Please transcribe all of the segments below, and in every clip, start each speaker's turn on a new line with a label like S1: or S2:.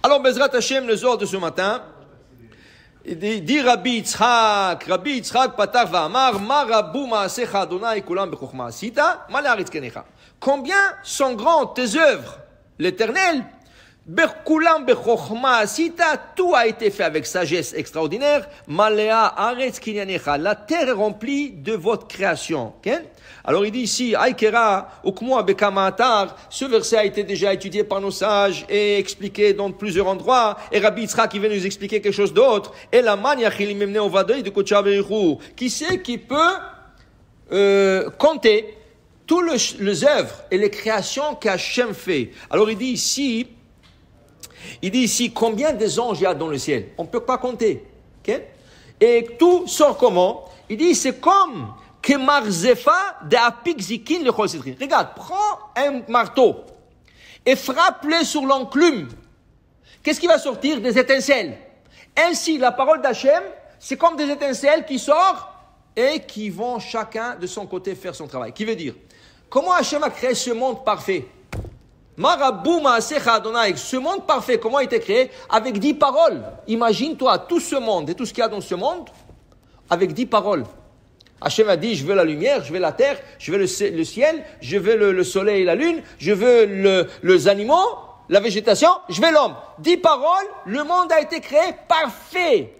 S1: Alors, Bezrat Hashem, le Zohar de ce matin, dit Rabbi Yitzhak, Patar Va'amar, Ma Rabbu Ma'asecha Adonai Kulam Bechokma Asita, Ma Le'aretz Kenecha. Combien sont grandes tes œuvres, l'Éternel? Kulam Bechokma Asita, tout a été fait avec sagesse extraordinaire. Ma Le'aretz Kenecha, la terre est remplie de votre création. Okay? Alors il dit ici, Aikera, Ukmua Bekamatar, ce verset a été déjà étudié par nos sages et expliqué dans plusieurs endroits. Et Rabbi Yitzhak qui vient nous expliquer quelque chose d'autre. Et la maniachil memne ovadei de Kochaveru. Qui c'est qui peut compter tous les œuvres et les créations qu'Hachem fait? Alors il dit ici, combien des anges il y a dans le ciel? On ne peut pas compter. Okay? Et tout sort comment? Il dit, c'est comme que marzefa de apik zikin le chol citrin. Regarde, prends un marteau et frappe-le sur l'enclume. Qu'est-ce qui va sortir? Des étincelles. Ainsi, la parole d'Hachem, c'est comme des étincelles qui sortent et qui vont chacun de son côté faire son travail. Qui veut dire, comment Hachem a créé ce monde parfait? Marabou Ma'asecha Adonai, ce monde parfait, comment il a été créé? Avec 10 paroles. Imagine-toi tout ce monde et tout ce qu'il y a dans ce monde avec 10 paroles. Hachem a dit, je veux la lumière, je veux la terre, je veux le ciel, je veux le soleil et la lune, je veux les animaux, la végétation, je veux l'homme. 10 paroles, le monde a été créé parfait.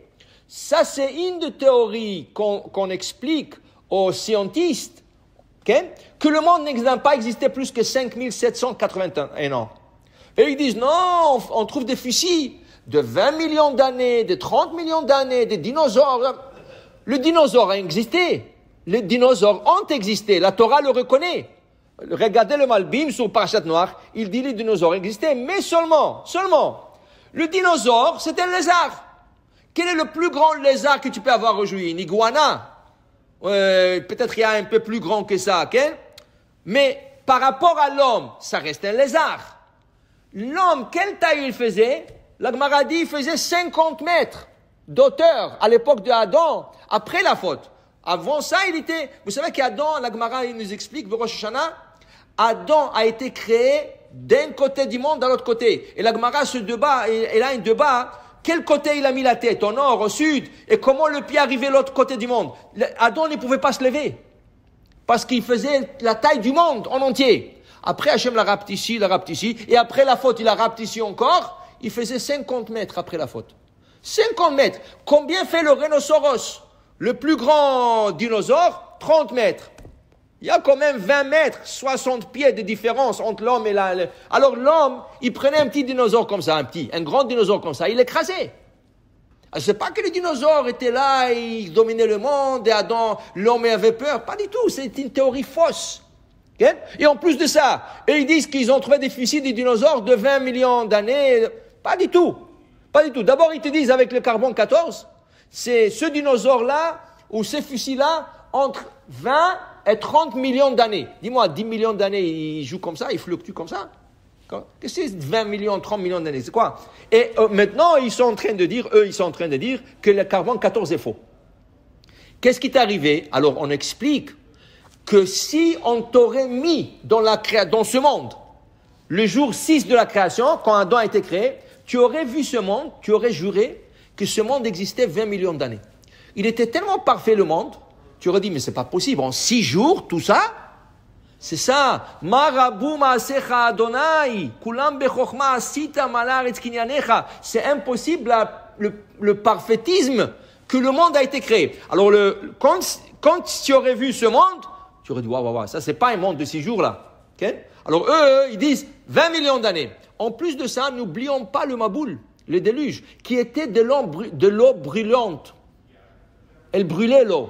S1: Ça, c'est une des théories qu'on explique aux scientistes, okay? Que le monde n'a pas existé plus que 5781 ans. Et ils disent, non, on trouve des fossiles de 20 millions d'années, de 30 millions d'années, des dinosaures. Le dinosaure a existé. Les dinosaures ont existé. La Torah le reconnaît. Regardez le Malbim sur Parashat Noach. Il dit les dinosaures existaient, mais seulement. Le dinosaure, c'est un lézard. Quel est le plus grand lézard que tu peux avoir aujourd'hui? Une iguana. Peut-être il y a un peu plus grand que ça. Okay? Mais par rapport à l'homme, ça reste un lézard. L'homme, quelle taille il faisait? La Gemara dit, il faisait 50 mètres d'auteur à l'époque de Adam, après la faute. Avant ça, il était... Vous savez qu'Adam, la Gemara, il nous explique, Rosh Hashanah, Adam a été créé d'un côté du monde, de l'autre côté. Et la Gemara se débat, et a un débat, quel côté il a mis la tête, au nord, au sud, et comment le pied arrivait de l'autre côté du monde. Adam ne pouvait pas se lever, parce qu'il faisait la taille du monde en entier. Après, Hachem l'a rapetissé, et après la faute, il l'a rapetissé encore, il faisait 50 mètres après la faute. 50 mètres. Combien fait le rhinocéros? Le plus grand dinosaure, 30 mètres. Il y a quand même 20 mètres, 60 pieds de différence entre l'homme et la... Alors l'homme, il prenait un petit dinosaure comme ça, un grand dinosaure comme ça, il l'écrasait. C'est pas que les dinosaures étaient là, ils dominaient le monde, et Adam, l'homme avait peur. Pas du tout, c'est une théorie fausse. Okay? Et en plus de ça, ils disent qu'ils ont trouvé des fossiles des dinosaures de 20 millions d'années. Pas du tout. D'abord, ils te disent avec le carbone 14, c'est ce dinosaure-là, ou ces fusils-là, entre 20 et 30 millions d'années. Dis-moi, 10 millions d'années, ils jouent comme ça, ils fluctuent comme ça. Qu'est-ce que c'est 20 millions, 30 millions d'années? C'est quoi? Et maintenant, ils sont en train de dire que le carbone 14 est faux. Qu'est-ce qui est arrivé? Alors, on explique que si on t'aurait mis dans ce monde, le jour 6 de la création, quand Adam a été créé, tu aurais vu ce monde, tu aurais juré que ce monde existait 20 millions d'années. Il était tellement parfait le monde, tu aurais dit, mais c'est pas possible, en 6 jours, tout ça? C'est ça. Marabou Ma'asecha Adonai, Kulam Bechokma Asita Malaretz Kinyanecha. C'est impossible le parfaitisme que le monde a été créé. Alors, quand tu aurais vu ce monde, tu aurais dit, waouh, ça c'est pas un monde de 6 jours là. Okay? Alors eux, ils disent 20 millions d'années. En plus de ça, n'oublions pas le Maboul, le déluge, qui était de l'eau brûlante. Elle brûlait l'eau.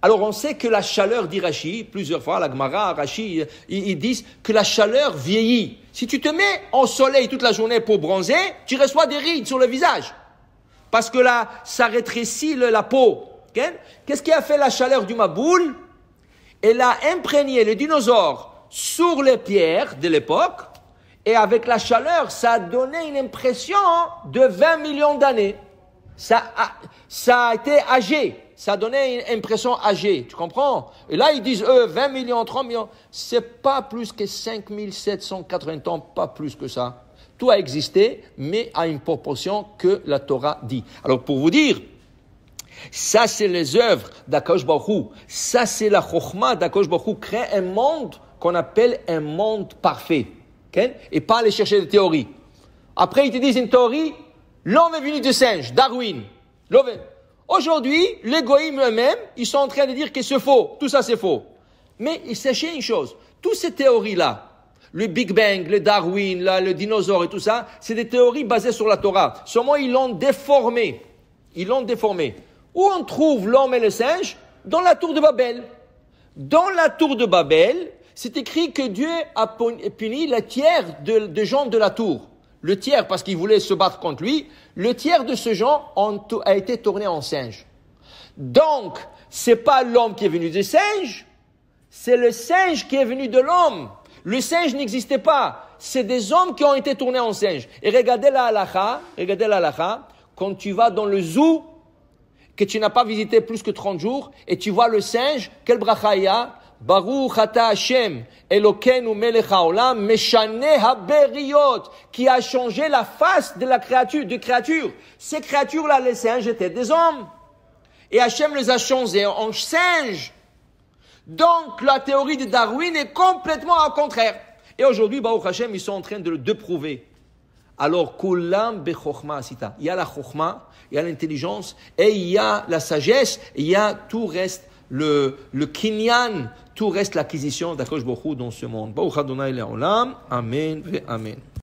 S1: Alors on sait que la chaleur, dit Rashi, plusieurs fois, la Gemara, Rashi, ils disent que la chaleur vieillit. Si tu te mets au soleil toute la journée pour bronzer, tu reçois des rides sur le visage. Parce que là, ça rétrécit la peau. Okay? Qu'est-ce qui a fait la chaleur du Maboul? Elle a imprégné les dinosaures sur les pierres de l'époque, et avec la chaleur, ça a donné une impression de 20 millions d'années. Ça a été âgé. Ça a donné une impression âgée. Tu comprends? Et là, ils disent, 20 millions, 30 millions. C'est pas plus que 5780 ans, pas plus que ça. tout a existé, mais à une proportion que la Torah dit. Alors pour vous dire, ça c'est les œuvres d'Akadosh Baruch Hu, ça c'est la Chokhmah d'Akadosh Baruch Hu, créer un monde qu'on appelle un monde parfait, okay? Et pas aller chercher des théories. Après ils te disent une théorie, l'homme est venu du singe, Darwin. Aujourd'hui, les goïms eux-mêmes, ils sont en train de dire que c'est faux, tout ça c'est faux. Mais sachez une chose, toutes ces théories-là, le Big Bang, le Darwin, le dinosaure et tout ça, c'est des théories basées sur la Torah. Seulement, ils l'ont déformé. Où on trouve l'homme et le singe? Dans la tour de Babel. Dans la tour de Babel, c'est écrit que Dieu a puni le tiers de gens de la tour. Le tiers, parce qu'ils voulaient se battre contre lui, le tiers de ce gens a été tourné en singe. Donc, c'est pas l'homme qui est venu des singes, c'est le singe qui est venu de l'homme. Le singe n'existait pas. C'est des hommes qui ont été tournés en singe. Et regardez la halakha, quand tu vas dans le zoo, que tu n'as pas visité plus que 30 jours, et tu vois le singe, quel bracha il y a? Baruch ata Hashem, Elokeinu melech haolam, meshaneh haberiot, qui a changé la face de la créature. Ces créatures-là, les singes, étaient des hommes. Et Hashem les a changés en singes. Donc, la théorie de Darwin est complètement au contraire. Et aujourd'hui, Baruch Hashem, ils sont en train de le prouver. Alors, kulam bechokhma asita. Il y a la chokhma, il y a l'intelligence, et il y a la sagesse, et il y a tout reste, le kinyan, tout reste l'acquisition d'Akadosh Baruch Hu dans ce monde. Baruch Adonai le'olam. Amen ve amen.